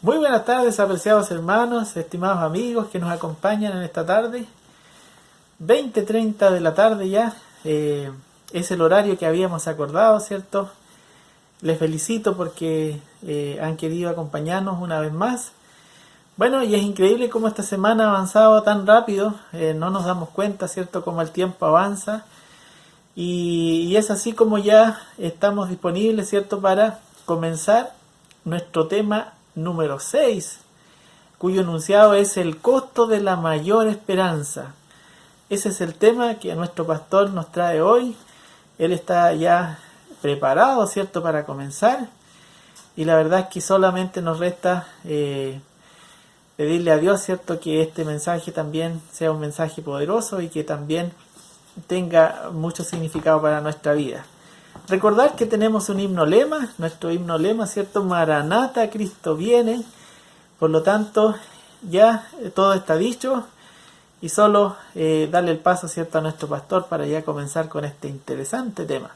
Muy buenas tardes, apreciados hermanos, estimados amigos que nos acompañan en esta tarde. 20:30 de la tarde ya, es el horario que habíamos acordado, ¿cierto? Les felicito porque han querido acompañarnos una vez más. Bueno, y es increíble cómo esta semana ha avanzado tan rápido, no nos damos cuenta, ¿cierto?, cómo el tiempo avanza. Y es así como ya estamos disponibles, ¿cierto?, para comenzar nuestro tema número 6, cuyo enunciado es el costo de la mayor esperanza. Ese es el tema que nuestro pastor nos trae hoy. Él está ya preparado, ¿cierto?, para comenzar. Y la verdad es que solamente nos resta pedirle a Dios, ¿cierto?, que este mensaje también sea un mensaje poderoso y que también tenga mucho significado para nuestra vida. Recordar que tenemos un himno lema, nuestro himno lema, ¿cierto? Maranata, Cristo viene. Por lo tanto, ya todo está dicho y solo darle el paso, ¿cierto?, a nuestro pastor para ya comenzar con este interesante tema.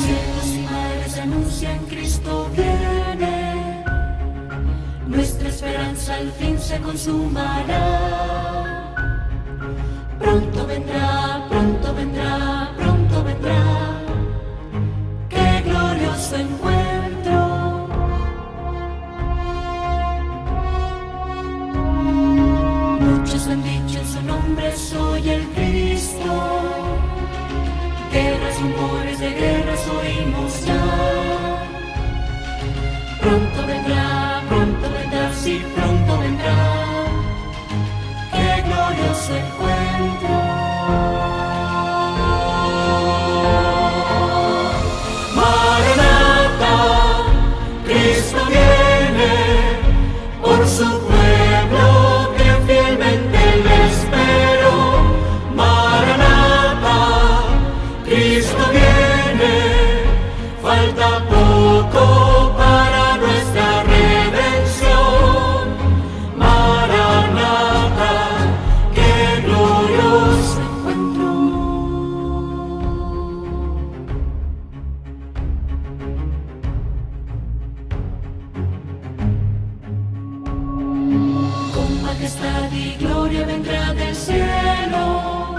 Cielos y mares anuncian Cristo viene, nuestra esperanza al fin se consumará. Pronto vendrá, pronto vendrá, pronto vendrá. ¡Qué glorioso encuentro! Muchos han dicho en su nombre, soy el Cristo. Guerras, rumores de guerras oímos ya. Pronto vendrá, sí, pronto vendrá. ¡Qué glorioso encuentro! Maranata, Cristo viene por su pueblo que fielmente le espero. Maranata, Cristo viene, falta poco para nuestra redención. Maranata, qué glorioso encuentro. Con majestad y gloria vendrá del cielo.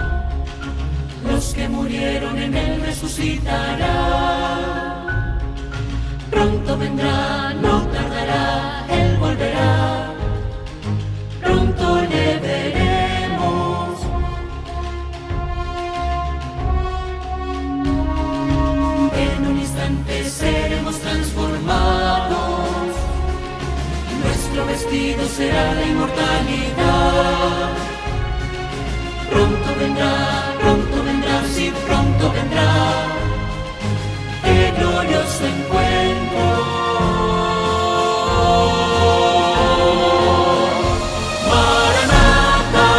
Los que murieron en él resucitará. Pronto vendrá, no tardará, él volverá. Pronto le veremos. En un instante seremos transformados. Nuestro vestido será la inmortalidad. Pronto vendrá, sí, pronto vendrá. ¡Qué glorioso encuentro! Maranata,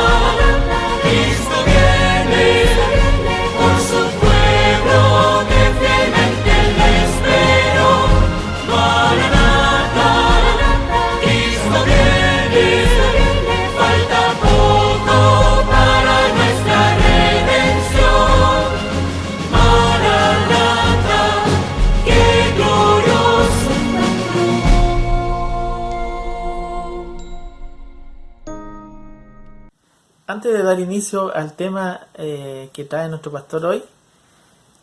Cristo viene por su pueblo que fielmente le espero. Maranata, Cristo viene, falta poco para nuestra redención. Maranata, qué glorioso encuentro. Antes de dar inicio al tema que trae nuestro pastor hoy,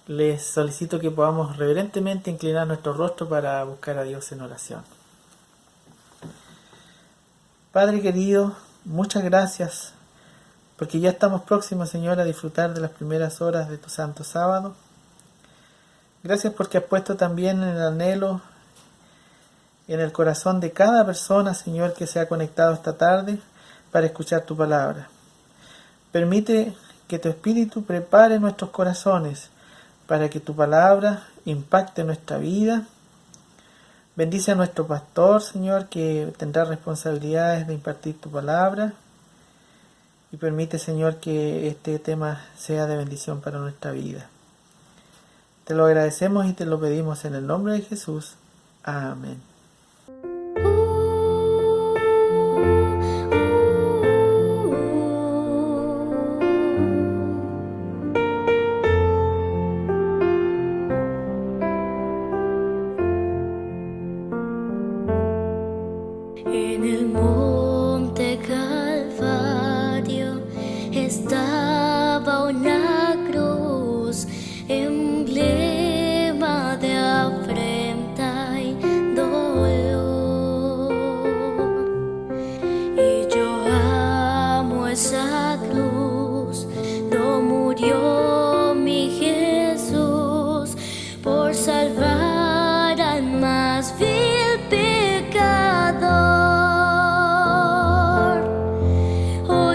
les solicito que podamos reverentemente inclinar nuestro rostro para buscar a Dios en oración. Padre querido, muchas gracias, porque ya estamos próximos, Señor, a disfrutar de las primeras horas de tu santo sábado. Gracias porque has puesto también en el anhelo, en el corazón de cada persona, Señor, que se ha conectado esta tarde para escuchar tu palabra. Permite que tu Espíritu prepare nuestros corazones para que tu palabra impacte nuestra vida. Bendice a nuestro pastor, Señor, que tendrá responsabilidades de impartir tu palabra. Y permite, Señor, que este tema sea de bendición para nuestra vida. Te lo agradecemos y te lo pedimos en el nombre de Jesús. Amén.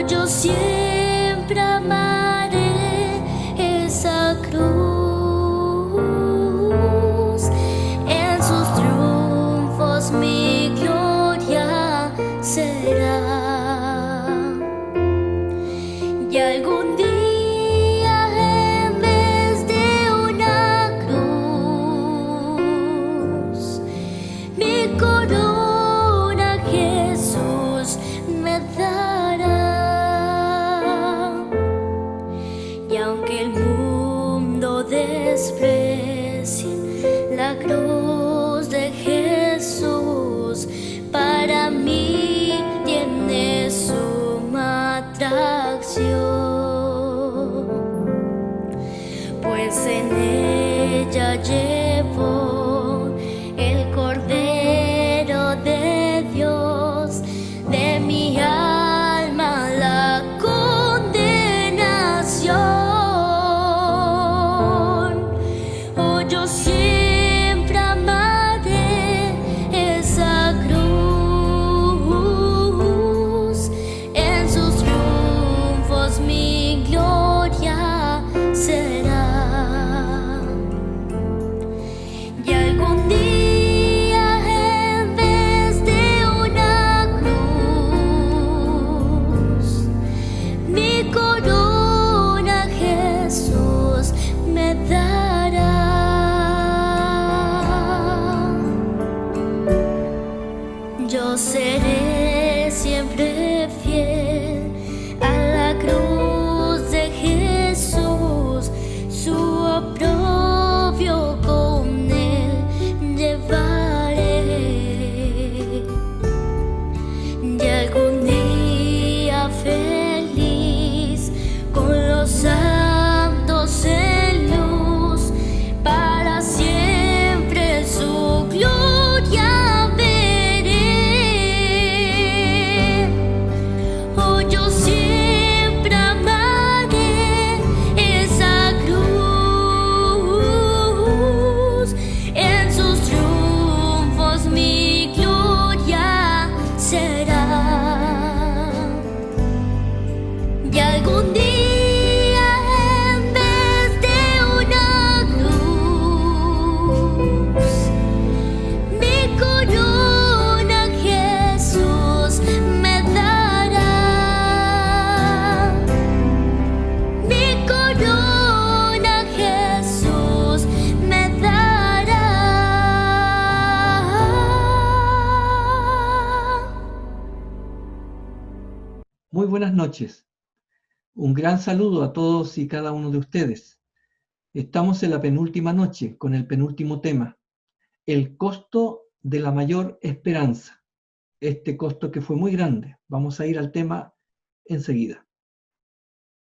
yo siempre amaré esa cruz. En sus triunfos mi gloria será. Y algún día en vez de una cruz, mi corona Jesús me dará. Y aunque el mundo desprecie la cruz de Jesús, para mí tiene suma atracción, pues en ella llevo el Cordero de Dios, de mi alma la condenación. Oh, yo siempre amaré esa cruz. En sus triunfos mi gloria será. Y algún día en vez de una cruz, mi corona Jesús me dará. Yo seré siempre fiel a la cruz de Jesús, su oprobio con él llevaré. Y algún día feliz con los santos en luz, para siempre su gloria veré. Oh, yo siempre amaré esa cruz. En sus triunfos mi gloria será. Y algún día en vez de una cruz, mi corona Jesús me dará. Mi corona Jesús me dará. Muy buenas noches. Un gran saludo a todos y cada uno de ustedes. Estamos en la penúltima noche con el penúltimo tema, el costo de la mayor esperanza. Este costo que fue muy grande. Vamos a ir al tema enseguida.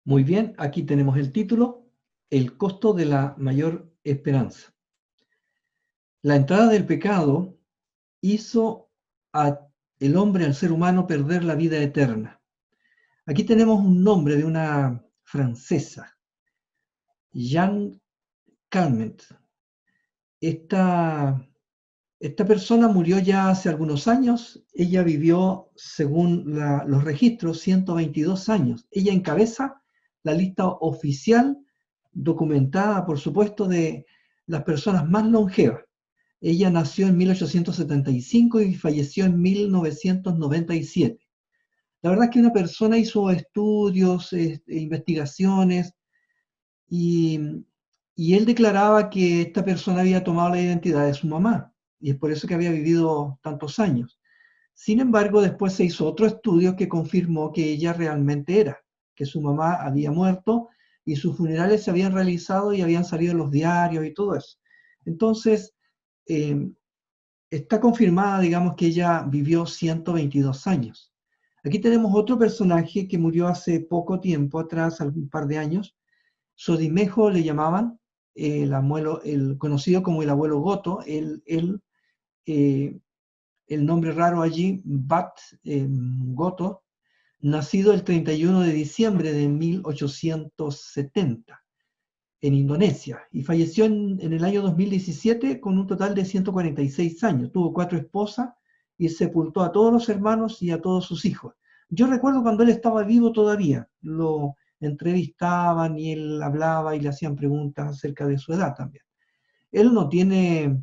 Muy bien, aquí tenemos el título, el costo de la mayor esperanza. La entrada del pecado hizo al hombre, al ser humano, perder la vida eterna. Aquí tenemos un nombre de una francesa, Jeanne Calment. Esta persona murió ya hace algunos años. Ella vivió, según los registros, 122 años. Ella encabeza la lista oficial, documentada, por supuesto, de las personas más longevas. Ella nació en 1875 y falleció en 1997. La verdad es que una persona hizo estudios, investigaciones, y él declaraba que esta persona había tomado la identidad de su mamá, y es por eso que había vivido tantos años. Sin embargo, después se hizo otro estudio que confirmó que ella realmente era, que su mamá había muerto y sus funerales se habían realizado y habían salido en los diarios y todo eso. Entonces, está confirmada, digamos, que ella vivió 122 años. Aquí tenemos otro personaje que murió hace poco tiempo atrás, algún par de años. Sodimejo le llamaban, el conocido como el abuelo Goto, el nombre raro allí, Bat Goto, nacido el 31 de diciembre de 1870 en Indonesia, y falleció en el año 2017 con un total de 146 años. Tuvo 4 esposas y sepultó a todos los hermanos y a todos sus hijos. Yo recuerdo cuando él estaba vivo todavía, lo entrevistaban y él hablaba y le hacían preguntas acerca de su edad también. Él no tiene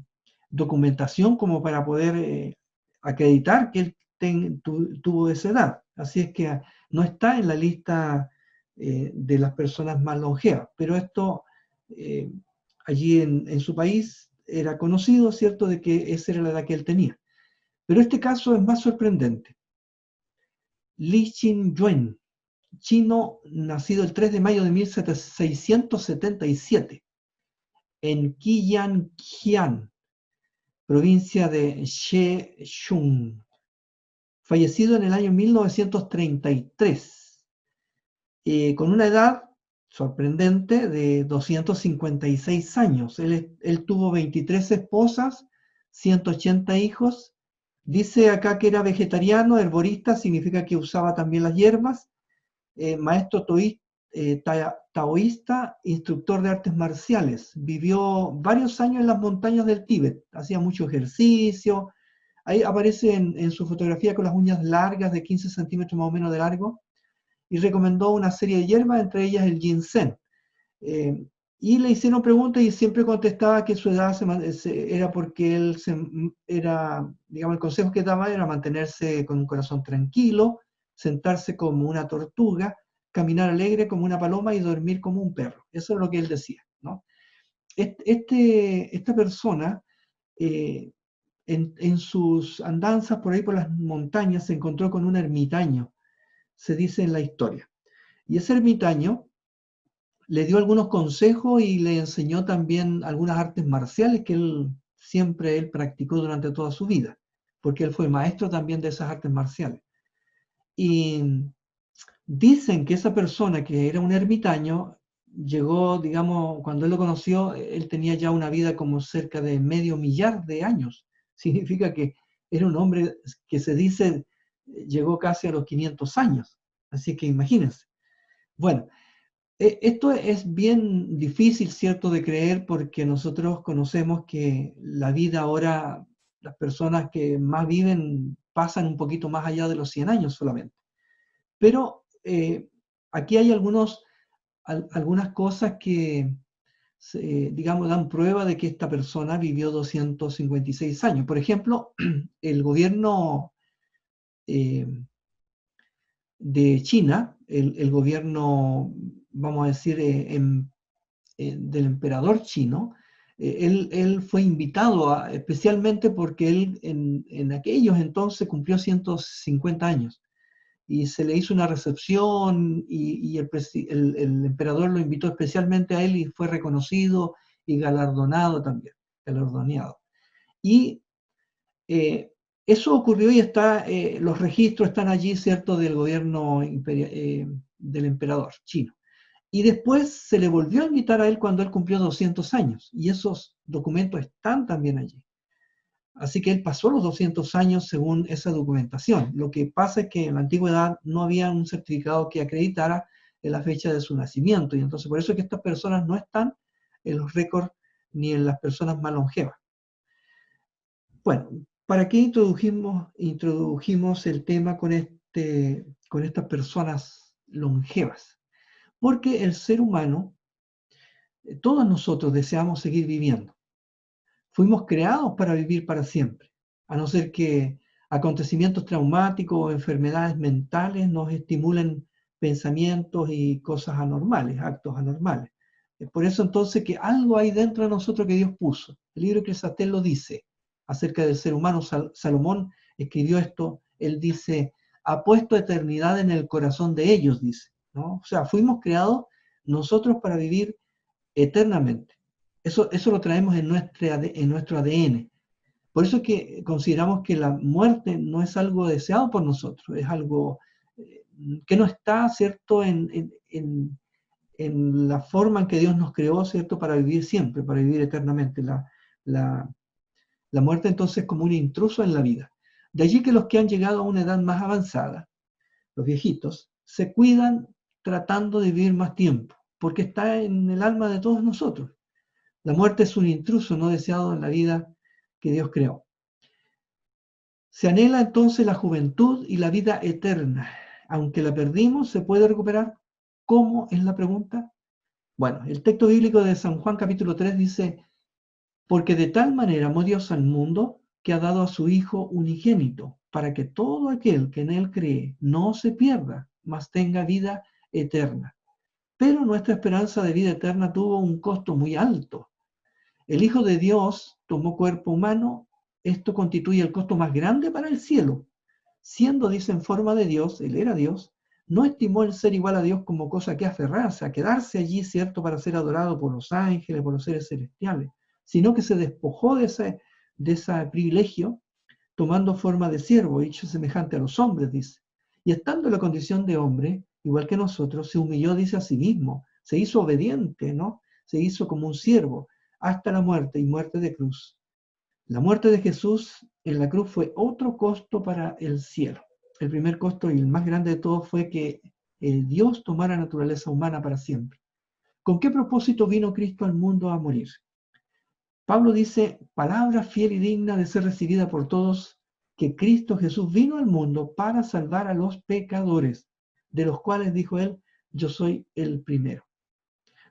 documentación como para poder acreditar que él tuvo esa edad. Así es que no está en la lista de las personas más longevas. Pero esto eh, allí en su país era conocido, ¿cierto?, de que esa era la edad que él tenía. Pero este caso es más sorprendente. Li Qin-yuen, chino, nacido el 3 de mayo de 1677 en Qianqian, provincia de Zhejiang, fallecido en el año 1933, con una edad sorprendente de 256 años. Él tuvo 23 esposas, 180 hijos. Dice acá que era vegetariano, herborista, significa que usaba también las hierbas, maestro taoísta, instructor de artes marciales. Vivió varios años en las montañas del Tíbet, hacía mucho ejercicio. Ahí aparece en su fotografía con las uñas largas de 15 centímetros más o menos de largo, y recomendó una serie de hierbas, entre ellas el ginseng. Y le hicieron preguntas y siempre contestaba que su edad era porque él era, digamos, el consejo que daba era mantenerse con un corazón tranquilo, sentarse como una tortuga, caminar alegre como una paloma y dormir como un perro. Eso es lo que él decía, ¿no? Esta persona, en sus andanzas por ahí por las montañas, se encontró con un ermitaño, se dice en la historia. Y ese ermitaño le dio algunos consejos y le enseñó también algunas artes marciales que él practicó durante toda su vida, porque él fue maestro también de esas artes marciales. Y dicen que esa persona que era un ermitaño llegó, digamos, cuando él lo conoció, él tenía ya una vida como cerca de medio millar de años. Significa que era un hombre que se dice llegó casi a los 500 años. Así que imagínense. Bueno, esto es bien difícil, ¿cierto?, de creer, porque nosotros conocemos que la vida ahora, las personas que más viven pasan un poquito más allá de los 100 años solamente. Pero aquí hay algunas cosas que, digamos, dan prueba de que esta persona vivió 256 años. Por ejemplo, el gobierno de China, el gobierno, vamos a decir, del emperador chino, él fue invitado especialmente porque él en aquellos entonces cumplió 150 años y se le hizo una recepción y el emperador lo invitó especialmente a él y fue reconocido y galardonado también, galardoneado. Y eso ocurrió y los registros están allí, ¿cierto?, del gobierno del emperador chino. Y después se le volvió a invitar a él cuando él cumplió 200 años, y esos documentos están también allí. Así que él pasó los 200 años según esa documentación. Lo que pasa es que en la antigüedad no había un certificado que acreditara la fecha de su nacimiento, y entonces por eso es que estas personas no están en los récords ni en las personas más longevas. Bueno, ¿para qué introdujimos el tema con estas personas longevas? Porque el ser humano, todos nosotros deseamos seguir viviendo. Fuimos creados para vivir para siempre, a no ser que acontecimientos traumáticos o enfermedades mentales nos estimulen pensamientos y cosas anormales, actos anormales. Es por eso entonces que algo hay dentro de nosotros que Dios puso. El libro de Eclesiastés lo dice acerca del ser humano. Salomón escribió esto, él dice, ha puesto eternidad en el corazón de ellos, dice, ¿no? O sea, fuimos creados nosotros para vivir eternamente. Eso lo traemos en nuestro ADN. Por eso es que consideramos que la muerte no es algo deseado por nosotros, es algo que no está, ¿cierto?, en la forma en que Dios nos creó, ¿cierto?, para vivir siempre, para vivir eternamente. La muerte entonces es como un intruso en la vida. De allí que los que han llegado a una edad más avanzada, los viejitos, se cuidan tratando de vivir más tiempo, porque está en el alma de todos nosotros. La muerte es un intruso no deseado en la vida que Dios creó. Se anhela entonces la juventud y la vida eterna. Aunque la perdimos, ¿se puede recuperar? ¿Cómo es la pregunta? Bueno, el texto bíblico de San Juan capítulo 3 dice, porque de tal manera amó Dios al mundo que ha dado a su Hijo unigénito, para que todo aquel que en él cree no se pierda, mas tenga vida eterna. Pero nuestra esperanza de vida eterna tuvo un costo muy alto. El Hijo de Dios tomó cuerpo humano, esto constituye el costo más grande para el cielo. Siendo, dice, en forma de Dios, él era Dios, no estimó el ser igual a Dios como cosa que aferrarse, a quedarse allí, ¿cierto?, para ser adorado por los ángeles, por los seres celestiales, sino que se despojó de ese privilegio, tomando forma de siervo, hecho semejante a los hombres, dice. Y estando en la condición de hombre, igual que nosotros, se humilló, dice, a sí mismo, se hizo obediente, ¿no? Se hizo como un siervo, hasta la muerte y muerte de cruz. La muerte de Jesús en la cruz fue otro costo para el cielo. El primer costo y el más grande de todos fue que el Dios tomara naturaleza humana para siempre. ¿Con qué propósito vino Cristo al mundo a morir? Pablo dice, palabra fiel y digna de ser recibida por todos, que Cristo Jesús vino al mundo para salvar a los pecadores, de los cuales, dijo él, yo soy el primero.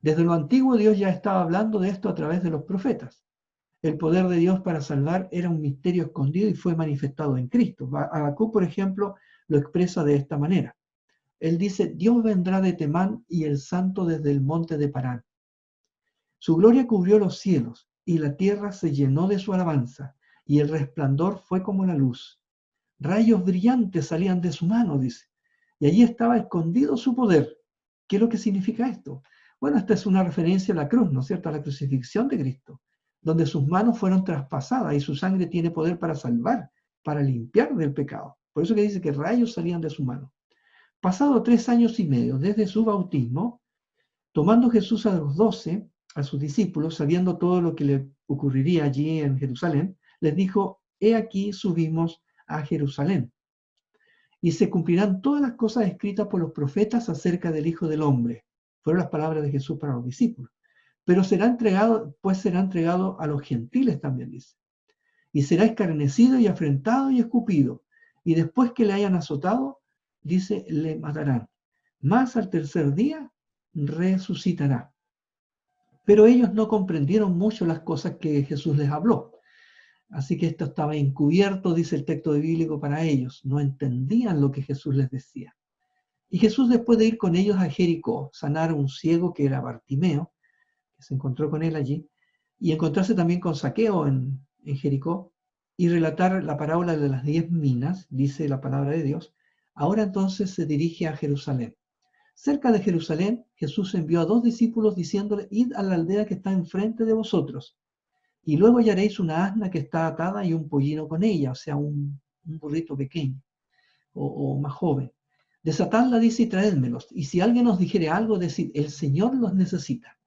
Desde lo antiguo Dios ya estaba hablando de esto a través de los profetas. El poder de Dios para salvar era un misterio escondido y fue manifestado en Cristo. Habacuc, por ejemplo, lo expresa de esta manera. Él dice, Dios vendrá de Temán y el santo desde el monte de Parán. Su gloria cubrió los cielos y la tierra se llenó de su alabanza y el resplandor fue como la luz. Rayos brillantes salían de su mano, dice, y allí estaba escondido su poder. ¿Qué es lo que significa esto? Bueno, esta es una referencia a la cruz, ¿no es cierto?, a la crucifixión de Cristo, donde sus manos fueron traspasadas y su sangre tiene poder para salvar, para limpiar del pecado. Por eso que dice que rayos salían de su mano. Pasado 3 años y medio desde su bautismo, tomando Jesús a los 12, a sus discípulos, sabiendo todo lo que le ocurriría allí en Jerusalén, les dijo, he aquí subimos a Jerusalén, y se cumplirán todas las cosas escritas por los profetas acerca del Hijo del Hombre. Fueron las palabras de Jesús para los discípulos. Pero será entregado a los gentiles también, dice. Y será escarnecido y afrentado y escupido. Y después que le hayan azotado, dice, le matarán. Mas al tercer día resucitará. Pero ellos no comprendieron mucho las cosas que Jesús les habló. Así que esto estaba encubierto, dice el texto bíblico, para ellos. No entendían lo que Jesús les decía. Y Jesús, después de ir con ellos a Jericó, sanar a un ciego que era Bartimeo, que se encontró con él allí, y encontrarse también con Zaqueo en Jericó, y relatar la parábola de las 10 minas, dice la palabra de Dios, ahora entonces se dirige a Jerusalén. Cerca de Jerusalén, Jesús envió a 2 discípulos diciéndole, id a la aldea que está enfrente de vosotros, y luego hallaréis una asna que está atada y un pollino con ella, o sea, un burrito pequeño, o más joven. Desatadla, dice, y traédmelos, y si alguien os dijere algo, decid, el Señor los necesita,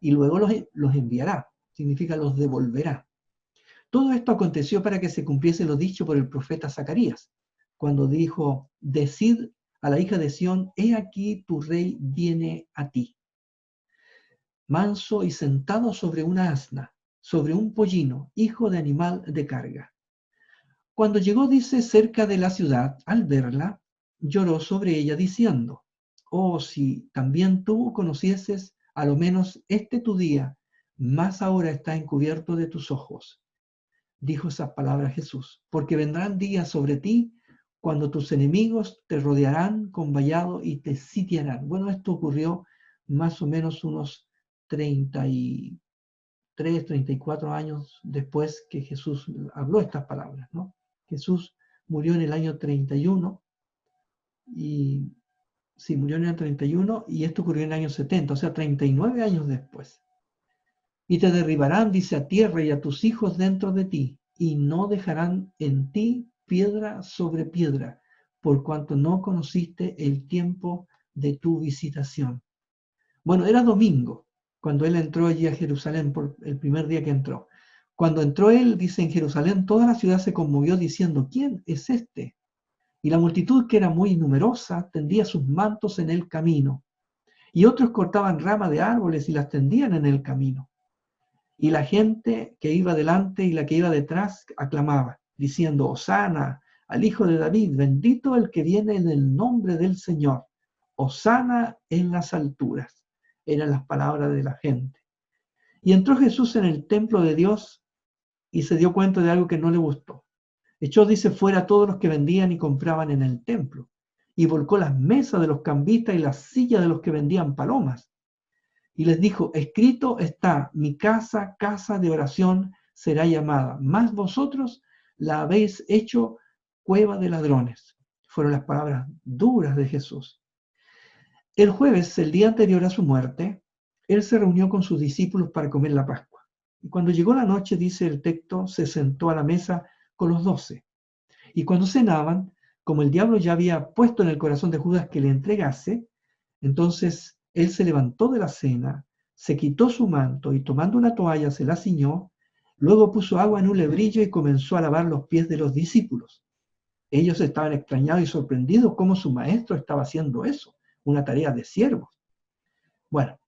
y luego los enviará, significa los devolverá. Todo esto aconteció para que se cumpliese lo dicho por el profeta Zacarías, cuando dijo, decid a la hija de Sión, he aquí tu rey viene a ti, manso y sentado sobre una asna, sobre un pollino, hijo de animal de carga. Cuando llegó, dice, cerca de la ciudad, al verla, lloró sobre ella diciendo, oh, si también tú conocieses a lo menos este tu día, mas ahora está encubierto de tus ojos. Dijo esas palabras Jesús, porque vendrán días sobre ti cuando tus enemigos te rodearán con vallado y te sitiarán. Bueno, esto ocurrió más o menos unos 33, 34 años después que Jesús habló estas palabras, ¿no? Jesús murió en el año 31 y sí, murió en el 31 y esto ocurrió en el año 70, o sea, 39 años después. Y te derribarán, dice, a tierra y a tus hijos dentro de ti, y no dejarán en ti piedra sobre piedra, por cuanto no conociste el tiempo de tu visitación. Bueno, era domingo, cuando él entró allí a Jerusalén, por el primer día que entró. Cuando entró él, dice, en Jerusalén, toda la ciudad se conmovió diciendo, ¿quién es este? Y la multitud, que era muy numerosa, tendía sus mantos en el camino. Y otros cortaban ramas de árboles y las tendían en el camino. Y la gente que iba delante y la que iba detrás aclamaba, diciendo, Hosana, al Hijo de David, bendito el que viene en el nombre del Señor, hosana en las alturas. Eran las palabras de la gente. Y entró Jesús en el templo de Dios y se dio cuenta de algo que no le gustó. Echó, dice, fuera a todos los que vendían y compraban en el templo, y volcó las mesas de los cambistas y las sillas de los que vendían palomas. Y les dijo, escrito está, mi casa, casa de oración será llamada, mas vosotros la habéis hecho cueva de ladrones. Fueron las palabras duras de Jesús. El jueves, el día anterior a su muerte, él se reunió con sus discípulos para comer la Pascua. Y cuando llegó la noche, dice el texto, se sentó a la mesa con los 12. Y cuando cenaban, como el diablo ya había puesto en el corazón de Judas que le entregase, entonces él se levantó de la cena, se quitó su manto y tomando una toalla se la ciñó, luego puso agua en un lebrillo y comenzó a lavar los pies de los discípulos. Ellos estaban extrañados y sorprendidos cómo su maestro estaba haciendo eso, una tarea de siervos. Bueno,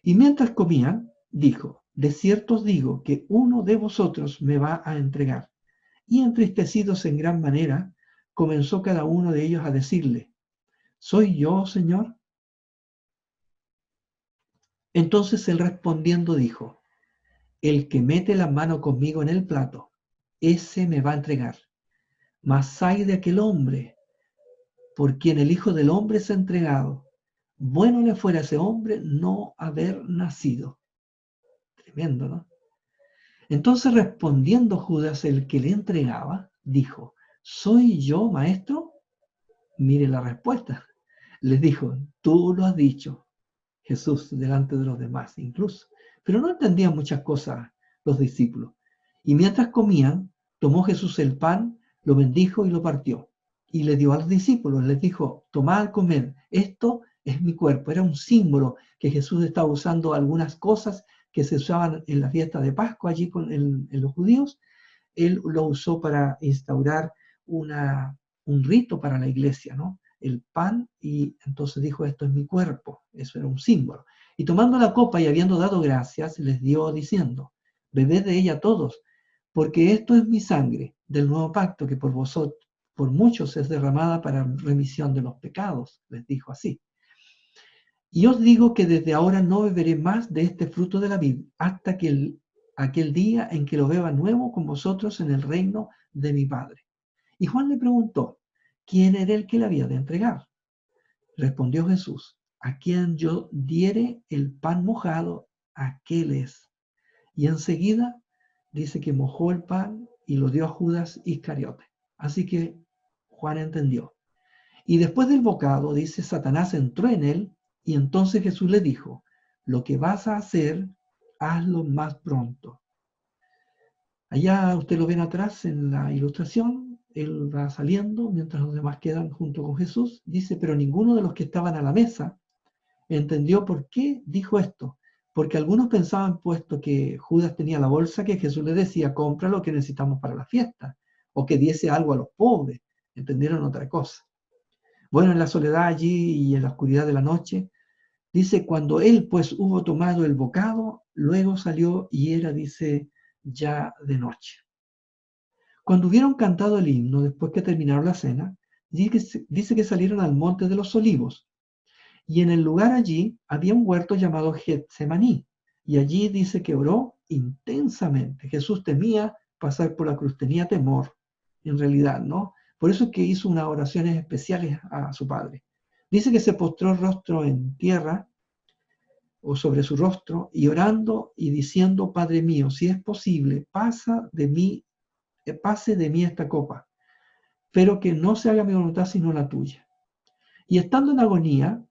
y mientras comían, dijo, de cierto os digo que uno de vosotros me va a entregar. Y entristecidos en gran manera, comenzó cada uno de ellos a decirle, ¿soy yo, Señor? Entonces él respondiendo dijo, el que mete la mano conmigo en el plato, ese me va a entregar. Mas ay de aquel hombre, por quien el Hijo del Hombre es entregado. Bueno le fuera a ese hombre no haber nacido. Tremendo, ¿no? Entonces respondiendo Judas, el que le entregaba, dijo, ¿soy yo, maestro? Mire la respuesta. Les dijo, tú lo has dicho. Jesús delante de los demás incluso. Pero no entendían muchas cosas los discípulos. Y mientras comían, tomó Jesús el pan, lo bendijo y lo partió. Y le dio a los discípulos, les dijo, tomad, comed, esto es mi cuerpo. Era un símbolo que Jesús estaba usando algunas cosas que se usaban en la fiesta de Pascua allí en los judíos. Él lo usó para instaurar un rito para la iglesia, ¿no? El pan, y entonces dijo, esto es mi cuerpo. Eso era un símbolo. Y tomando la copa y habiendo dado gracias, les dio diciendo, bebed de ella todos, porque esto es mi sangre del nuevo pacto que por vosotros, por muchos es derramada para remisión de los pecados, les dijo así. Y os digo que desde ahora no beberé más de este fruto de la vid, hasta que aquel día en que lo beba nuevo con vosotros en el reino de mi Padre. Y Juan le preguntó, ¿quién era el que le había de entregar? Respondió Jesús, a quien yo diere el pan mojado, aquel es. Y enseguida dice que mojó el pan y lo dio a Judas Iscariote. Así que Juan entendió. Y después del bocado, dice, Satanás entró en él, y entonces Jesús le dijo, lo que vas a hacer, hazlo más pronto. Allá usted lo ven atrás en la ilustración, él va saliendo mientras los demás quedan junto con Jesús. Dice, pero ninguno de los que estaban a la mesa entendió por qué dijo esto. Porque algunos pensaban, puesto que Judas tenía la bolsa, que Jesús le decía, compra lo que necesitamos para la fiesta, o que diese algo a los pobres. Entendieron otra cosa. Bueno, en la soledad allí y en la oscuridad de la noche, dice, cuando él pues hubo tomado el bocado, luego salió y era, dice, ya de noche. Cuando hubieron cantado el himno, después que terminaron la cena, dice que salieron al monte de los olivos. Y en el lugar allí había un huerto llamado Getsemaní. Y allí dice que oró intensamente. Jesús temía pasar por la cruz, tenía temor, en realidad, ¿no? Por eso es que hizo unas oraciones especiales a su Padre. Dice que se postró el rostro en tierra, o sobre su rostro, y orando y diciendo, Padre mío, si es posible, pase de mí esta copa, pero que no se haga mi voluntad sino la tuya. Y estando en agonía,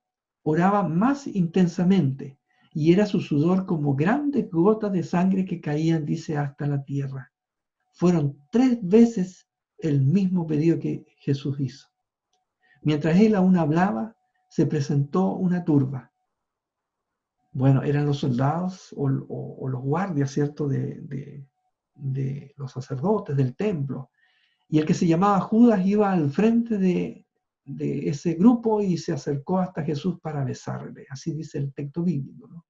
oraba más intensamente, y era su sudor como grandes gotas de sangre que caían, dice, hasta la tierra. Fueron 3 veces el mismo pedido que Jesús hizo. Mientras él aún hablaba, se presentó una turba. Bueno, eran los soldados o los guardias, ¿cierto?, de los sacerdotes del templo. Y el que se llamaba Judas iba al frente de ese grupo y se acercó hasta Jesús para besarle. Así dice el texto bíblico, ¿no?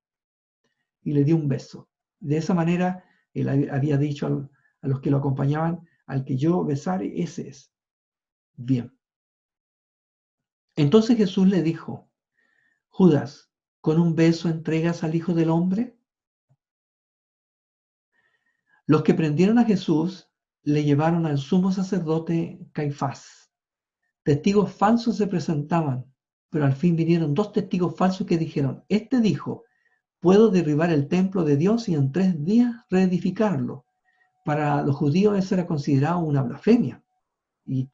Y le dio un beso. De esa manera, él había dicho a los que lo acompañaban, al que yo besare, ese es. Bien. Entonces Jesús le dijo, Judas, ¿con un beso entregas al Hijo del Hombre? Los que prendieron a Jesús le llevaron al sumo sacerdote Caifás. Testigos falsos se presentaban, pero al fin vinieron 2 testigos falsos que dijeron, este dijo, puedo derribar el templo de Dios y en 3 días reedificarlo. Para los judíos eso era considerado una blasfemia y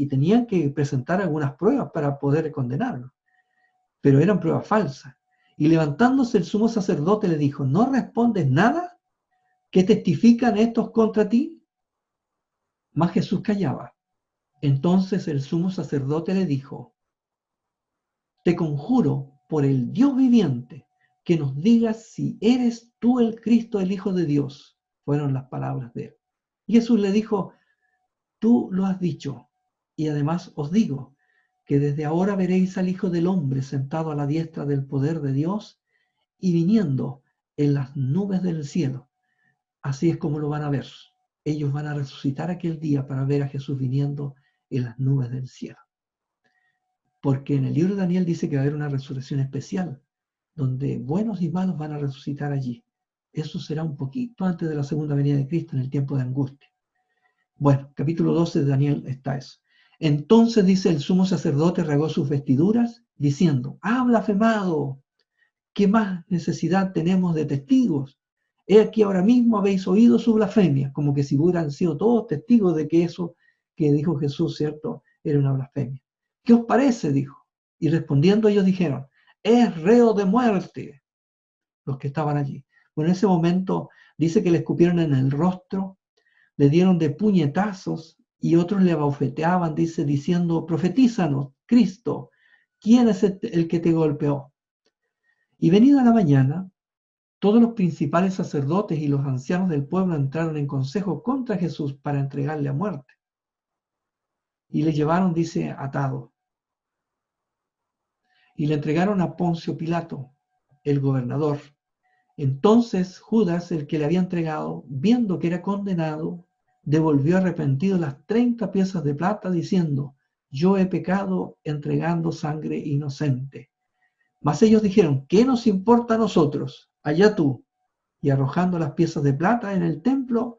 tenían que presentar algunas pruebas para poder condenarlo, pero eran pruebas falsas. Y levantándose el sumo sacerdote le dijo, ¿no respondes nada? ¿Qué testifican estos contra ti? Mas Jesús callaba. Entonces el sumo sacerdote le dijo, te conjuro por el Dios viviente que nos digas si eres tú el Cristo, el Hijo de Dios. Fueron las palabras de él. Y Jesús le dijo, tú lo has dicho, y además os digo que desde ahora veréis al Hijo del Hombre sentado a la diestra del poder de Dios y viniendo en las nubes del cielo. Así es como lo van a ver. Ellos van a resucitar aquel día para ver a Jesús viniendo en las nubes del cielo. Porque en el libro de Daniel dice que va a haber una resurrección especial, donde buenos y malos van a resucitar allí. Eso será un poquito antes de la segunda venida de Cristo, en el tiempo de angustia. Bueno, capítulo 12 de Daniel está eso. Entonces dice el sumo sacerdote, rasgó sus vestiduras, diciendo, ¡ah, blasfemado! ¿Qué más necesidad tenemos de testigos? He aquí ahora mismo habéis oído su blasfemia, como que si hubieran sido todos testigos de que eso que dijo Jesús, ¿cierto?, era una blasfemia. ¿Qué os parece?, dijo. Y respondiendo ellos dijeron, es reo de muerte, los que estaban allí. Bueno, en ese momento dice que le escupieron en el rostro, le dieron de puñetazos y otros le abofeteaban, dice, diciendo, profetízanos, Cristo, ¿quién es el que te golpeó? Y venida la mañana, todos los principales sacerdotes y los ancianos del pueblo entraron en consejo contra Jesús para entregarle a muerte. Y le llevaron, dice, atado. Y le entregaron a Poncio Pilato, el gobernador. Entonces Judas, el que le había entregado, viendo que era condenado, devolvió arrepentido las 30 piezas de plata, diciendo, yo he pecado entregando sangre inocente. Mas ellos dijeron, ¿qué nos importa a nosotros? Allá tú. Y arrojando las piezas de plata en el templo,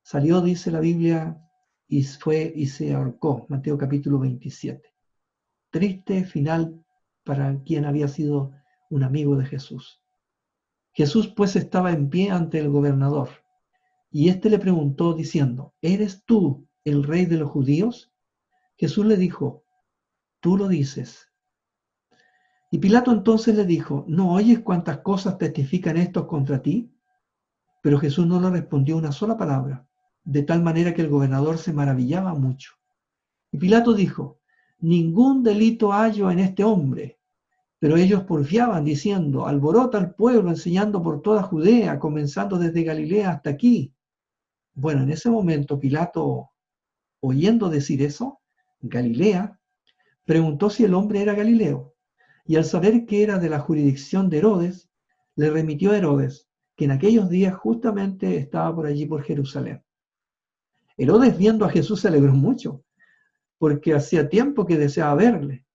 salió, dice la Biblia, y fue y se ahorcó. Mateo capítulo 27. Triste final para quien había sido un amigo de Jesús. Jesús pues estaba en pie ante el gobernador, y éste le preguntó diciendo, ¿eres tú el rey de los judíos? Jesús le dijo, tú lo dices. Y Pilato entonces le dijo, ¿no oyes cuántas cosas testifican estos contra ti? Pero Jesús no le respondió una sola palabra, de tal manera que el gobernador se maravillaba mucho. Y Pilato dijo, ningún delito hallo en este hombre. Pero ellos porfiaban diciendo, alborota al pueblo enseñando por toda Judea, comenzando desde Galilea hasta aquí. Bueno, en ese momento Pilato, oyendo decir eso, Galilea, preguntó si el hombre era Galileo. Y al saber que era de la jurisdicción de Herodes, le remitió a Herodes, que en aquellos días justamente estaba por allí por Jerusalén. Herodes, viendo a Jesús, se alegró mucho, porque hacía tiempo que deseaba verle,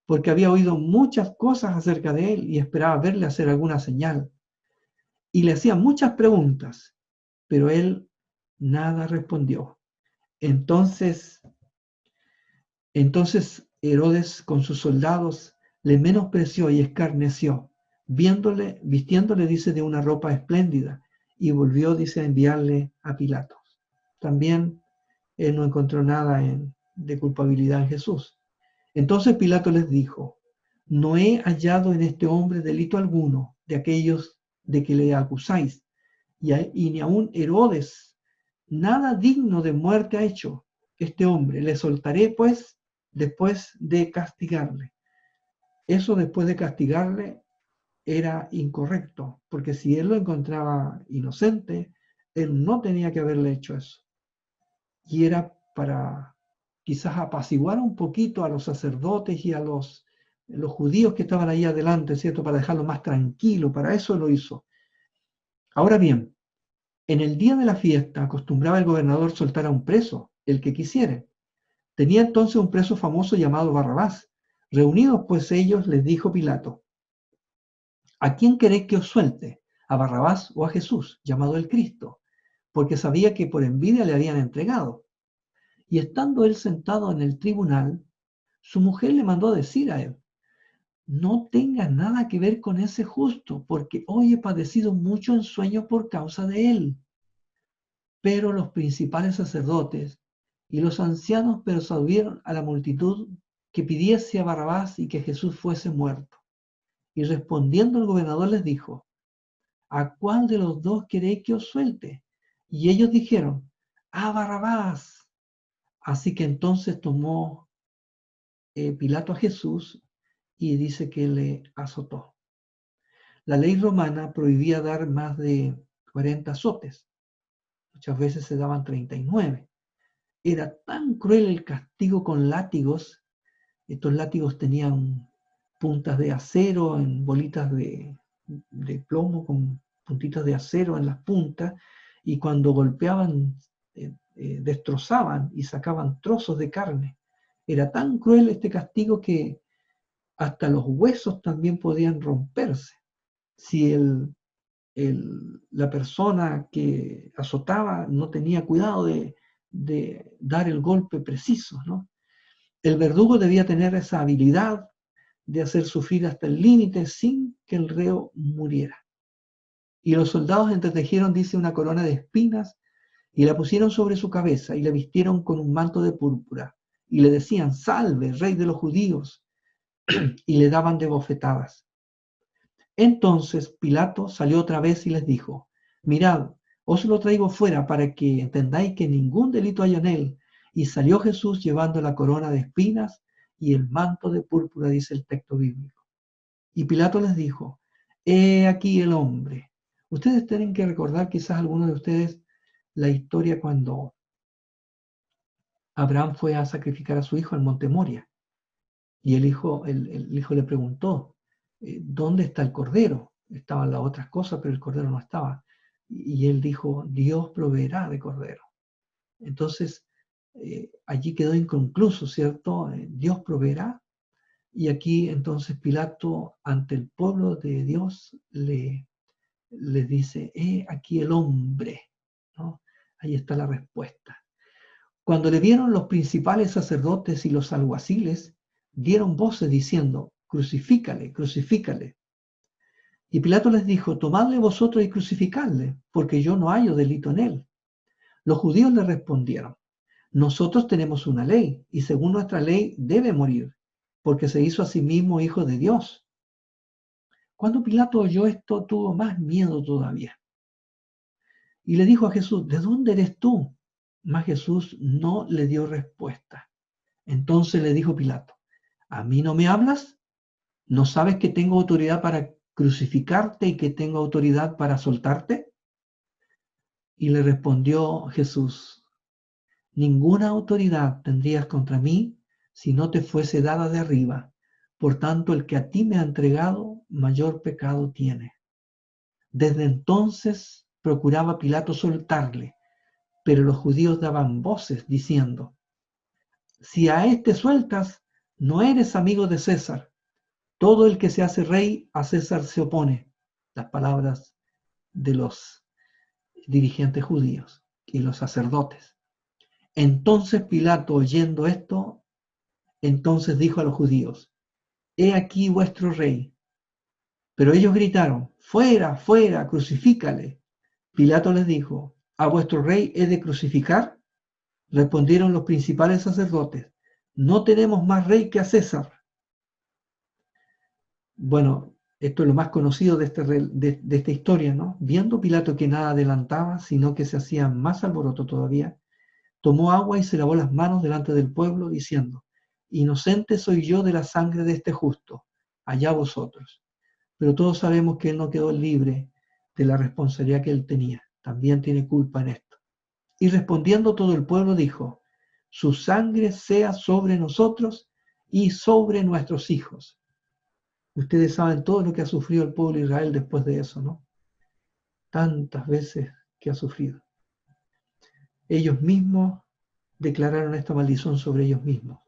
porque había oído muchas cosas acerca de él y esperaba verle hacer alguna señal. Y le hacía muchas preguntas, pero él nada respondió. Entonces Herodes con sus soldados le menospreció y escarneció, vistiéndole, dice, de una ropa espléndida, y volvió, dice, a enviarle a Pilato. También él no encontró nada de culpabilidad en Jesús. Entonces Pilato les dijo, no he hallado en este hombre delito alguno de aquellos de que le acusáis, y ni aun Herodes nada digno de muerte ha hecho este hombre. Le soltaré, pues, después de castigarle. Eso después de castigarle era incorrecto, porque si él lo encontraba inocente, él no tenía que haberle hecho eso. Y era para quizás apaciguar un poquito a los sacerdotes y a los judíos que estaban ahí adelante, ¿cierto? Para dejarlo más tranquilo, para eso lo hizo. Ahora bien, en el día de la fiesta acostumbraba el gobernador soltar a un preso, el que quisiere, Tenía entonces un preso famoso llamado Barrabás. Reunidos pues ellos, les dijo Pilato: ¿a quién queréis que os suelte? ¿A Barrabás o a Jesús, llamado el Cristo? Porque sabía que por envidia le habían entregado. Y estando él sentado en el tribunal, su mujer le mandó decir a él: no tengas nada que ver con ese justo, porque hoy he padecido mucho en sueño por causa de él. Pero los principales sacerdotes y los ancianos persuadieron a la multitud que pidiese a Barrabás y que Jesús fuese muerto. Y respondiendo el gobernador les dijo: ¿a cuál de los dos queréis que os suelte? Y ellos dijeron: a Barrabás. Así que entonces tomó Pilato a Jesús y dice que le azotó. La ley romana prohibía dar más de 40 azotes. Muchas veces se daban 39. Era tan cruel el castigo con látigos. Estos látigos tenían puntas de acero en bolitas de plomo con puntitas de acero en las puntas, y cuando golpeaban destrozaban y sacaban trozos de carne. Era tan cruel este castigo que hasta los huesos también podían romperse si la persona que azotaba no tenía cuidado de dar el golpe preciso, ¿no? El verdugo debía tener esa habilidad de hacer sufrir hasta el límite sin que el reo muriera. Y los soldados entretejieron, dice, una corona de espinas y la pusieron sobre su cabeza y la vistieron con un manto de púrpura y le decían: salve, rey de los judíos, y le daban de bofetadas. Entonces Pilato salió otra vez y les dijo: mirad, os lo traigo fuera para que entendáis que ningún delito hay en él. Y salió Jesús llevando la corona de espinas y el manto de púrpura, dice el texto bíblico. Y Pilato les dijo: he aquí el hombre. Ustedes tienen que recordar, quizás algunos de ustedes, la historia cuando Abraham fue a sacrificar a su hijo al monte Moria. Y el hijo le preguntó: ¿dónde está el cordero? Estaban las otras cosas, pero el cordero no estaba. Y él dijo: Dios proveerá de cordero. Entonces, allí quedó inconcluso, ¿cierto? Dios proveerá. Y aquí entonces Pilato, ante el pueblo de Dios, le dice: aquí el hombre, ¿no? Ahí está la respuesta. Cuando le vieron los principales sacerdotes y los alguaciles, dieron voces diciendo: crucifícale, crucifícale. Y Pilato les dijo: tomadle vosotros y crucificadle, porque yo no hallo delito en él. Los judíos le respondieron: nosotros tenemos una ley, y según nuestra ley debe morir, porque se hizo a sí mismo hijo de Dios. Cuando Pilato oyó esto, tuvo más miedo todavía. Y le dijo a Jesús: ¿de dónde eres tú? Mas Jesús no le dio respuesta. Entonces le dijo Pilato: ¿a mí no me hablas? ¿No sabes que tengo autoridad para crucificarte y que tengo autoridad para soltarte? Y le respondió Jesús: ninguna autoridad tendrías contra mí si no te fuese dada de arriba. Por tanto, el que a ti me ha entregado, mayor pecado tiene. Desde entonces procuraba Pilato soltarle, pero los judíos daban voces diciendo: si a este sueltas, no eres amigo de César. Todo el que se hace rey, a César se opone. Las palabras de los dirigentes judíos y los sacerdotes. Entonces Pilato, oyendo esto, entonces dijo a los judíos: he aquí vuestro rey. Pero ellos gritaron: fuera, fuera, crucifícale. Pilato les dijo: ¿a vuestro rey he de crucificar? Respondieron los principales sacerdotes: no tenemos más rey que a César. Bueno, esto es lo más conocido de esta historia, ¿no? Viendo Pilato que nada adelantaba, sino que se hacía más alboroto todavía, tomó agua y se lavó las manos delante del pueblo, diciendo: inocente soy yo de la sangre de este justo, allá vosotros. Pero todos sabemos que él no quedó libre de la responsabilidad que él tenía. También tiene culpa en esto. Y respondiendo todo el pueblo dijo: su sangre sea sobre nosotros y sobre nuestros hijos. Ustedes saben todo lo que ha sufrido el pueblo de Israel después de eso, ¿no? Tantas veces que ha sufrido. Ellos mismos declararon esta maldición sobre ellos mismos.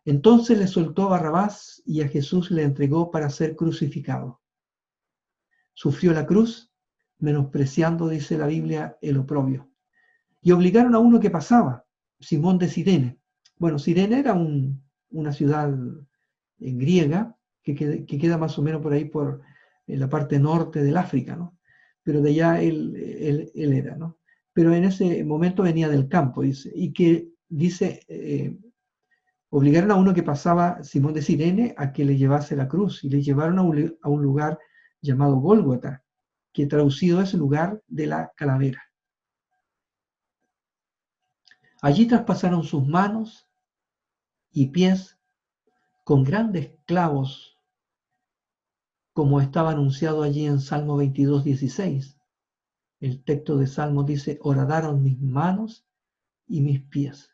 Entonces le soltó a Barrabás y a Jesús le entregó para ser crucificado. Sufrió la cruz, menospreciando, dice la Biblia, el oprobio. Y obligaron a uno que pasaba, Simón de Cirene. Bueno, Cirene era una ciudad griega que queda más o menos por ahí en la parte norte del África, ¿no? Pero de allá él era, ¿no? Pero en ese momento venía del campo, dice, y que dice, obligaron a uno que pasaba, Simón de Cirene, a que le llevase la cruz, y le llevaron a un lugar llamado Gólgota, que traducido es el lugar de la calavera. Allí traspasaron sus manos y pies con grandes clavos, como estaba anunciado allí en Salmo 22, 16. El texto de Salmo dice, horadaron mis manos y mis pies.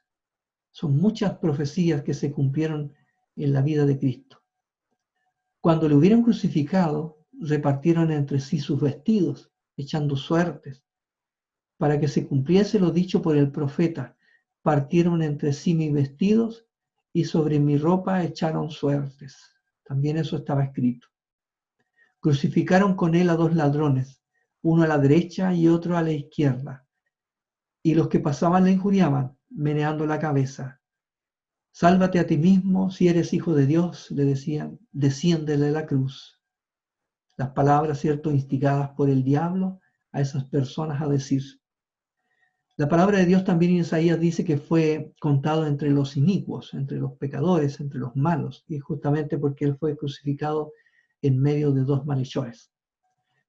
Son muchas profecías que se cumplieron en la vida de Cristo. Cuando le hubieron crucificado, repartieron entre sí sus vestidos, echando suertes, para que se cumpliese lo dicho por el profeta. Partieron entre sí mis vestidos y sobre mi ropa echaron suertes. También eso estaba escrito. Crucificaron con él a 2 ladrones, uno a la derecha y otro a la izquierda. Y los que pasaban le injuriaban, meneando la cabeza. Sálvate a ti mismo, si eres hijo de Dios, le decían, desciende de la cruz. Las palabras, cierto, instigadas por el diablo a esas personas a decir. La palabra de Dios también en Isaías dice que fue contado entre los inicuos, entre los pecadores, entre los malos, y justamente porque él fue crucificado en medio de 2 malhechores.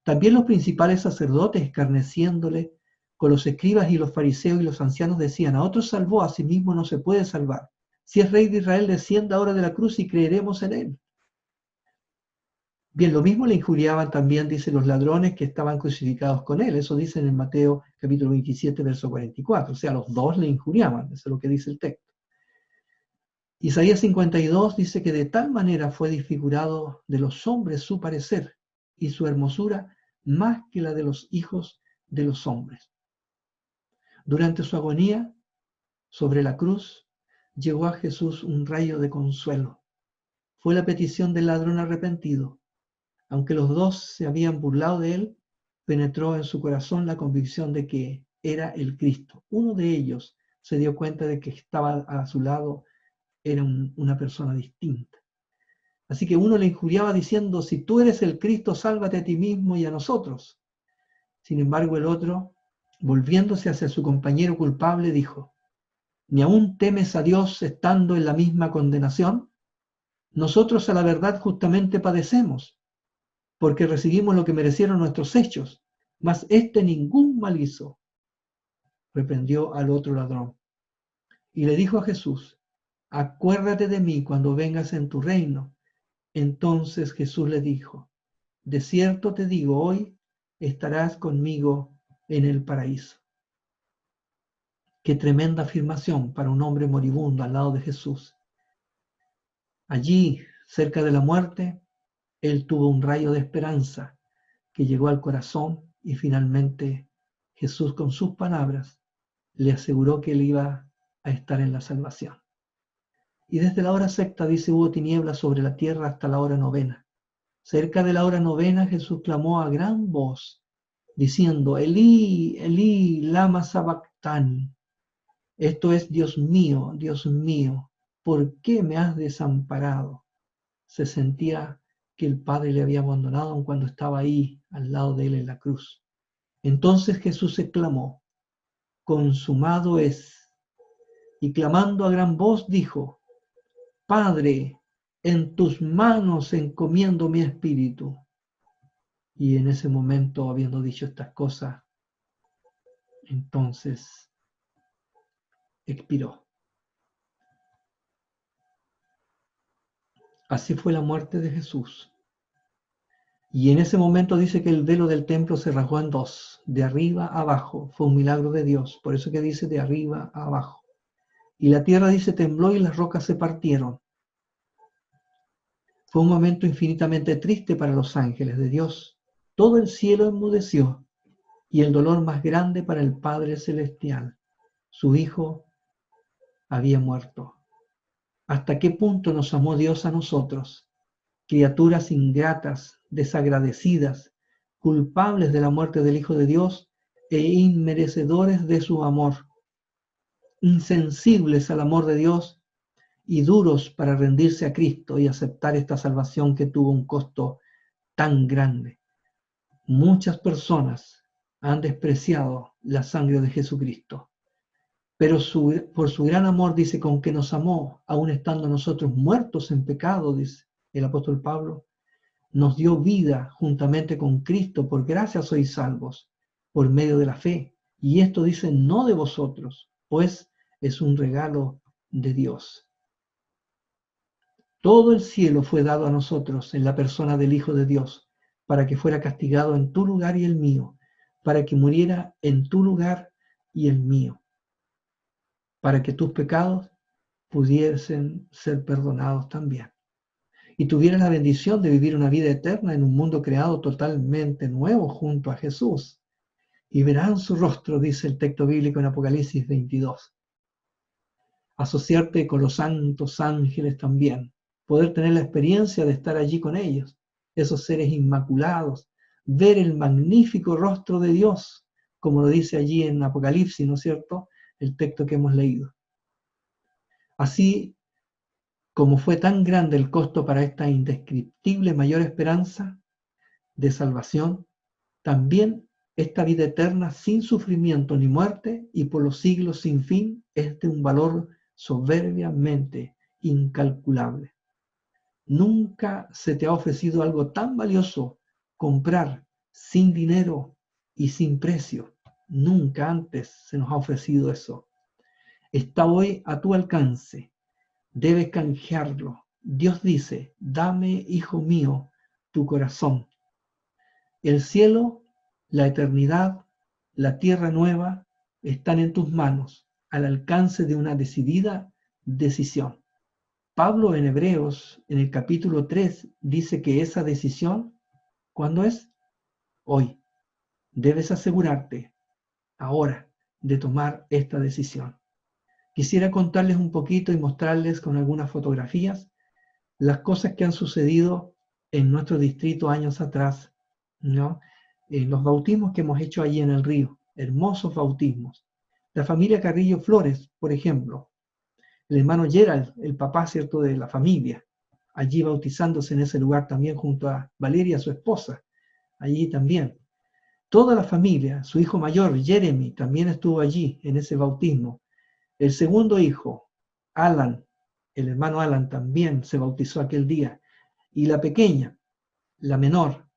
También los principales sacerdotes, escarneciéndole con los escribas y los fariseos y los ancianos, decían, a otros salvó, a sí mismo no se puede salvar. Si es rey de Israel, descienda ahora de la cruz y creeremos en él. Bien, lo mismo le injuriaban también, dicen los ladrones que estaban crucificados con él. Eso dicen en Mateo capítulo 27, verso 44. O sea, los dos le injuriaban. Eso es lo que dice el texto. Isaías 52 dice que de tal manera fue desfigurado de los hombres su parecer y su hermosura más que la de los hijos de los hombres. Durante su agonía sobre la cruz llegó a Jesús un rayo de consuelo. Fue la petición del ladrón arrepentido. Aunque los dos se habían burlado de él, penetró en su corazón la convicción de que era el Cristo. Uno de ellos se dio cuenta de que estaba a su lado era una persona distinta. Así que uno le injuriaba diciendo, si tú eres el Cristo, sálvate a ti mismo y a nosotros. Sin embargo, el otro, volviéndose hacia su compañero culpable, dijo, ¿ni aún temes a Dios estando en la misma condenación? Nosotros a la verdad justamente padecemos, porque recibimos lo que merecieron nuestros hechos, mas éste ningún mal hizo. Reprendió al otro ladrón. Y le dijo a Jesús, acuérdate de mí cuando vengas en tu reino. Entonces Jesús le dijo, de cierto te digo, hoy estarás conmigo en el paraíso. Qué tremenda afirmación para un hombre moribundo al lado de Jesús. Allí, cerca de la muerte, él tuvo un rayo de esperanza que llegó al corazón y finalmente Jesús con sus palabras le aseguró que él iba a estar en la salvación. Y desde la hora sexta, dice, hubo tinieblas sobre la tierra hasta la hora novena. Cerca de la hora novena, Jesús clamó a gran voz, diciendo, Elí, Elí, lama sabactani. Esto es, Dios mío, ¿por qué me has desamparado? Se sentía que el Padre le había abandonado aun cuando estaba ahí, al lado de él en la cruz. Entonces Jesús exclamó, consumado es. Y clamando a gran voz dijo, Padre, en tus manos encomiendo mi espíritu. Y en ese momento, habiendo dicho estas cosas, entonces expiró. Así fue la muerte de Jesús. Y en ese momento dice que el velo del templo se rasgó en 2, de arriba a abajo. Fue un milagro de Dios, por eso que dice de arriba a abajo. Y la tierra, dice, tembló y las rocas se partieron. Fue un momento infinitamente triste para los ángeles de Dios. Todo el cielo enmudeció y el dolor más grande para el Padre Celestial. Su Hijo había muerto. ¿Hasta qué punto nos amó Dios a nosotros, criaturas ingratas, desagradecidas, culpables de la muerte del Hijo de Dios e inmerecedores de su amor, insensibles al amor de Dios y duros para rendirse a Cristo y aceptar esta salvación que tuvo un costo tan grande? Muchas personas han despreciado la sangre de Jesucristo, pero por su gran amor, dice, con que nos amó, aun estando nosotros muertos en pecado, dice el apóstol Pablo, nos dio vida juntamente con Cristo. Por gracia sois salvos, por medio de la fe. Y esto dice, no de vosotros, pues es un regalo de Dios. Todo el cielo fue dado a nosotros en la persona del Hijo de Dios, para que fuera castigado en tu lugar y el mío, para que muriera en tu lugar y el mío, para que tus pecados pudiesen ser perdonados también, y tuvieras la bendición de vivir una vida eterna en un mundo creado totalmente nuevo junto a Jesús. Y verán su rostro, dice el texto bíblico en Apocalipsis 22. Asociarte con los santos ángeles también, poder tener la experiencia de estar allí con ellos, esos seres inmaculados, ver el magnífico rostro de Dios, como lo dice allí en Apocalipsis, ¿no es cierto?, el texto que hemos leído. Así como fue tan grande el costo para esta indescriptible mayor esperanza de salvación, también esta vida eterna sin sufrimiento ni muerte y por los siglos sin fin es de un valor soberbiamente incalculable. Nunca se te ha ofrecido algo tan valioso comprar sin dinero y sin precio. Nunca antes se nos ha ofrecido eso. Está hoy a tu alcance. Debes canjearlo. Dios dice, dame, hijo mío, tu corazón. El cielo, la eternidad, la tierra nueva están en tus manos, al alcance de una decidida decisión. Pablo en Hebreos, en el capítulo 3, dice que esa decisión, ¿cuándo es? Hoy. Debes asegurarte, ahora, de tomar esta decisión. Quisiera contarles un poquito y mostrarles con algunas fotografías las cosas que han sucedido en nuestro distrito años atrás, ¿no? Los bautismos que hemos hecho allí en el río, hermosos bautismos. La familia Carrillo Flores, por ejemplo, el hermano Gerald, el papá, ¿cierto?, de la familia, allí bautizándose en ese lugar también junto a Valeria, su esposa, allí también. Toda la familia, su hijo mayor, Jeremy, también estuvo allí en ese bautismo. El segundo hijo, Alan, el hermano Alan, también se bautizó aquel día. Y la pequeña, la menor,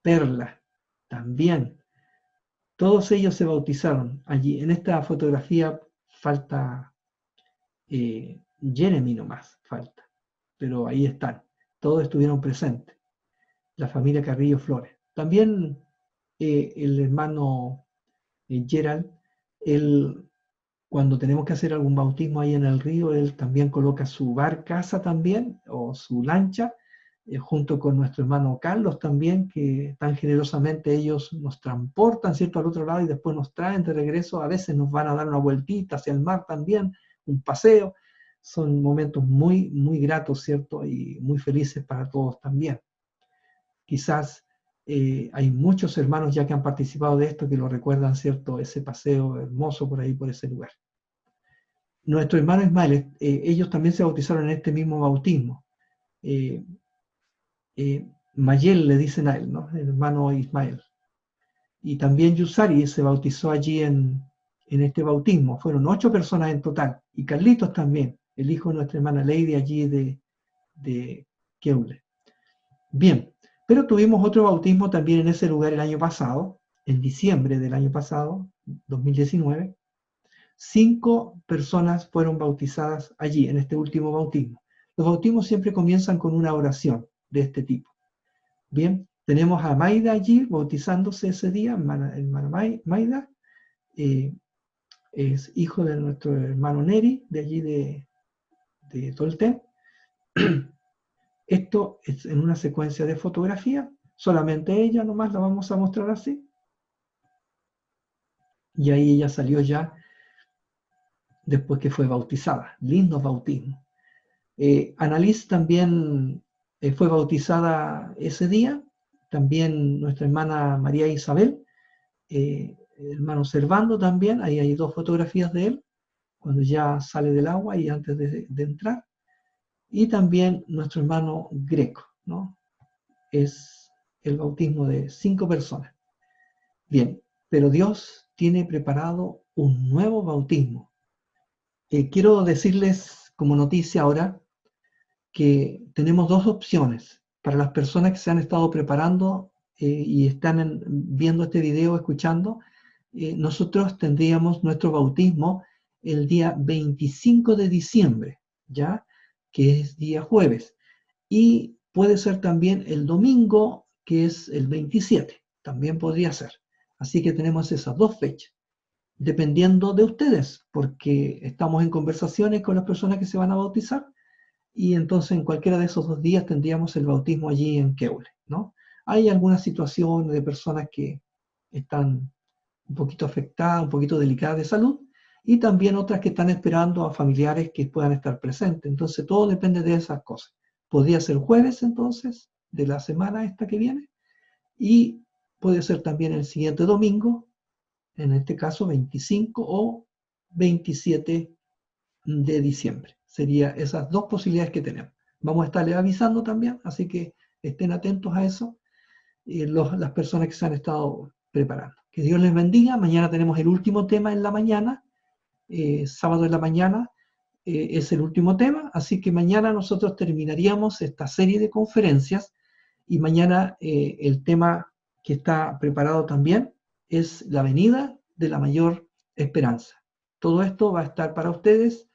Perla, también. Todos ellos se bautizaron allí. En esta fotografía falta Jeremy nomás, falta. Pero ahí están. Todos estuvieron presentes. La familia Carrillo Flores. También el hermano Gerald, él, cuando tenemos que hacer algún bautismo ahí en el río, él también coloca su barcaza también, o su lancha, junto con nuestro hermano Carlos también, que tan generosamente ellos nos transportan, ¿cierto?, al otro lado y después nos traen de regreso. A veces nos van a dar una vueltita hacia el mar también, un paseo. Son momentos muy, muy gratos, ¿cierto?, y muy felices para todos también. Quizás hay muchos hermanos ya que han participado de esto que lo recuerdan, ¿cierto?, ese paseo hermoso por ahí, por ese lugar. Nuestro hermano Ismael, ellos también se bautizaron en este mismo bautismo. Mayel le dicen a él, ¿no?, el hermano Ismael. Y también Yusari se bautizó allí en este bautismo. Fueron 8 personas en total. Y Carlitos también, el hijo de nuestra hermana Lady allí de Keule. Bien, pero tuvimos otro bautismo también en ese lugar el año pasado, en diciembre del año pasado, 2019. 5 personas fueron bautizadas allí, en este último bautismo. Los bautismos siempre comienzan con una oración de este tipo. Bien, tenemos a Maida allí bautizándose ese día, hermana Maida, es hijo de nuestro hermano Neri, de allí de Tolten. Esto es en una secuencia de fotografía, solamente ella nomás la vamos a mostrar así. Y ahí ella salió ya después que fue bautizada. Lindos bautismos. Annalise también fue bautizada ese día. También nuestra hermana María Isabel, hermano Servando también. Ahí hay 2 fotografías de él, cuando ya sale del agua y antes de entrar. Y también nuestro hermano Greco, ¿no? Es el bautismo de 5 personas. Bien, pero Dios tiene preparado un nuevo bautismo. Quiero decirles como noticia ahora que tenemos 2 opciones para las personas que se han estado preparando y están viendo este video, escuchando. Nosotros tendríamos nuestro bautismo el día 25 de diciembre, ¿ya? Que es día jueves. Y puede ser también el domingo, que es el 27. También podría ser. Así que tenemos esas 2 fechas, dependiendo de ustedes, porque estamos en conversaciones con las personas que se van a bautizar, y entonces en cualquiera de esos 2 días tendríamos el bautismo allí en Keule, ¿no? Hay algunas situaciones de personas que están un poquito afectadas, un poquito delicadas de salud, y también otras que están esperando a familiares que puedan estar presentes. Entonces todo depende de esas cosas. Podría ser jueves entonces, de la semana esta que viene, y puede ser también el siguiente domingo, en este caso 25 o 27 de diciembre. Serían esas 2 posibilidades que tenemos. Vamos a estarles avisando también, así que estén atentos a eso, las personas que se han estado preparando. Que Dios les bendiga. Mañana tenemos el último tema en la mañana, sábado en la mañana es el último tema, así que mañana nosotros terminaríamos esta serie de conferencias y mañana el tema que está preparado también es la venida de la mayor esperanza. Todo esto va a estar para ustedes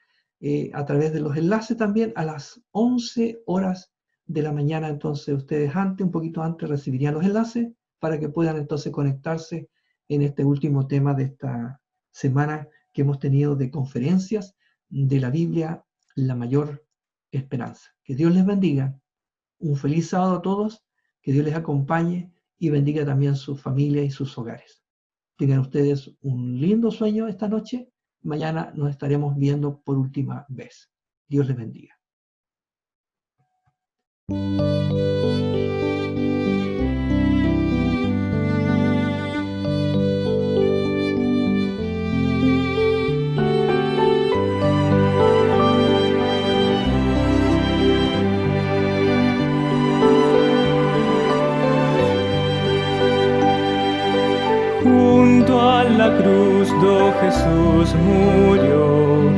a través de los enlaces también a las 11 horas de la mañana. Entonces ustedes un poquito antes recibirían los enlaces para que puedan entonces conectarse en este último tema de esta semana que hemos tenido de conferencias de la Biblia, la mayor esperanza. Que Dios les bendiga. Un feliz sábado a todos. Que Dios les acompañe y bendiga también sus familias y sus hogares. Tengan ustedes un lindo sueño esta noche. Mañana nos estaremos viendo por última vez. Dios les bendiga. Junto a la cruz do Jesús murió,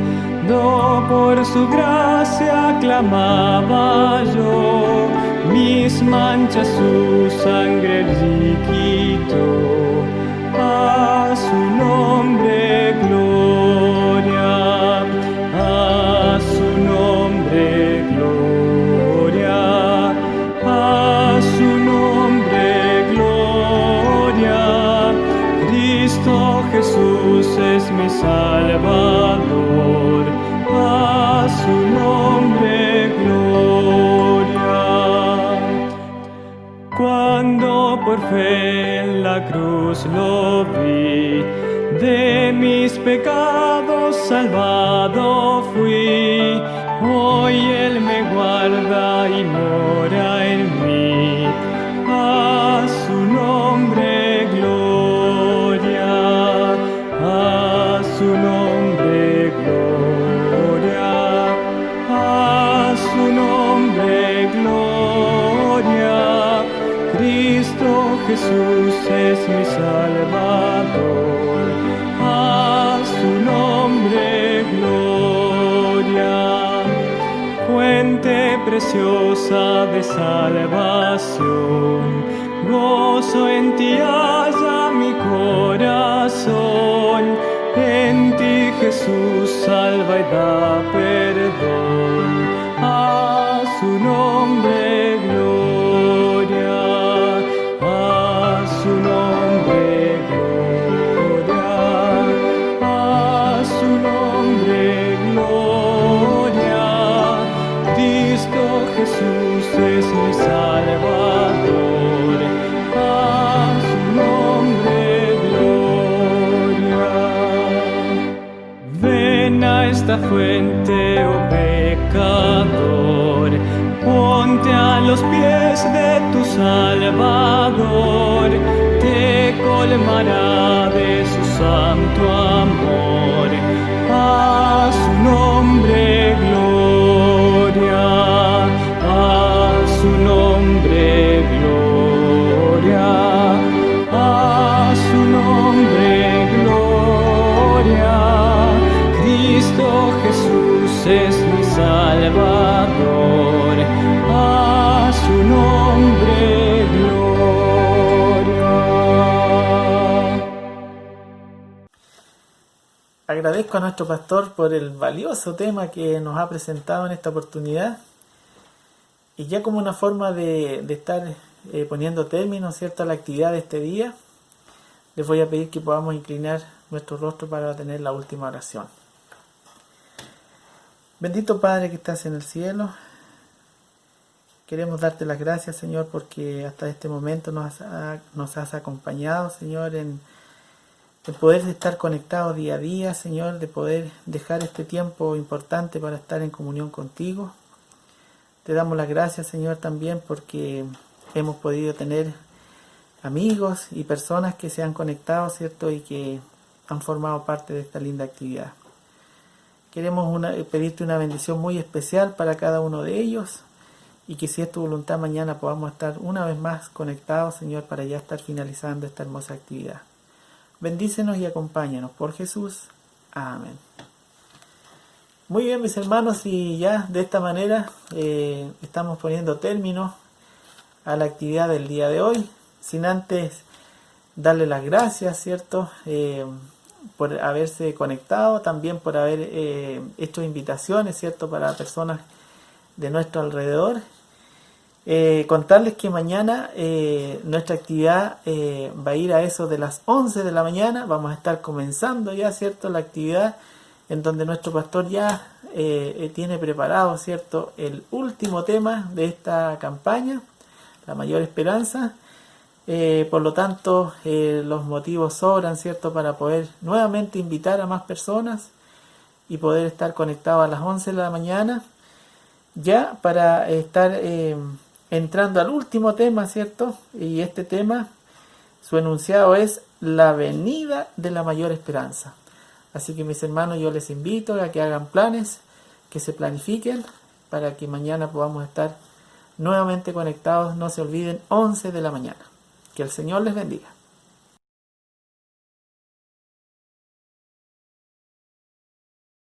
do por su gracia clamaba yo, mis manchas su sangre él quitó, a su nombre gloria, a su nombre gloria, a su nombre gloria. Cristo Jesús es mi Salvador, a su nombre gloria. Cuando por fe en la cruz lo vi, de mis pecados salvado fui. Hoy Él me guarda y mora en mí, a su nombre gloria, a su nombre gloria, a su nombre gloria. Cristo Jesús es mi Salvador, a su nombre gloria. Fuente preciosa de salvación, gozo en ti haya mi corazón, en ti Jesús salva y da perdón, a su nombre gloria, a su nombre gloria, a su nombre gloria. Cristo Jesús es mi Salvador, a su nombre gloria. Ven a la fuente, oh pecador. Ponte a los pies de tu Salvador, te colmará de su santo amor. A su nombre gloria, a su nombre gloria, a su nombre gloria. Cristo Jesús es mi Salvador, a su nombre gloria. Agradezco a nuestro pastor por el valioso tema que nos ha presentado en esta oportunidad. Y ya como una forma de estar poniendo término, ¿cierto?, a la actividad de este día, les voy a pedir que podamos inclinar nuestro rostro para tener la última oración. Bendito Padre que estás en el cielo, queremos darte las gracias, Señor, porque hasta este momento nos has acompañado, Señor, en poder estar conectados día a día, Señor, de poder dejar este tiempo importante para estar en comunión contigo. Te damos las gracias, Señor, también porque hemos podido tener amigos y personas que se han conectado, ¿cierto?, y que han formado parte de esta linda actividad. Queremos pedirte una bendición muy especial para cada uno de ellos y que si es tu voluntad mañana podamos estar una vez más conectados, Señor, para ya estar finalizando esta hermosa actividad. Bendícenos y acompáñanos por Jesús. Amén. Muy bien, mis hermanos, y ya de esta manera estamos poniendo término a la actividad del día de hoy, sin antes darle las gracias, ¿cierto?, por haberse conectado, también por haber hecho invitaciones, ¿cierto?, para personas de nuestro alrededor. Contarles que mañana nuestra actividad va a ir a eso de las 11 de la mañana. Vamos a estar comenzando ya, ¿cierto?, la actividad en donde nuestro pastor ya tiene preparado, ¿cierto?, el último tema de esta campaña, la mayor esperanza. Por lo tanto, los motivos sobran, ¿cierto?, para poder nuevamente invitar a más personas y poder estar conectados a las 11 de la mañana, ya para estar entrando al último tema, ¿cierto? Y este tema, su enunciado es la venida de la mayor esperanza. Así que, mis hermanos, yo les invito a que hagan planes, que se planifiquen para que mañana podamos estar nuevamente conectados. No se olviden, 11 de la mañana. Que el Señor les bendiga.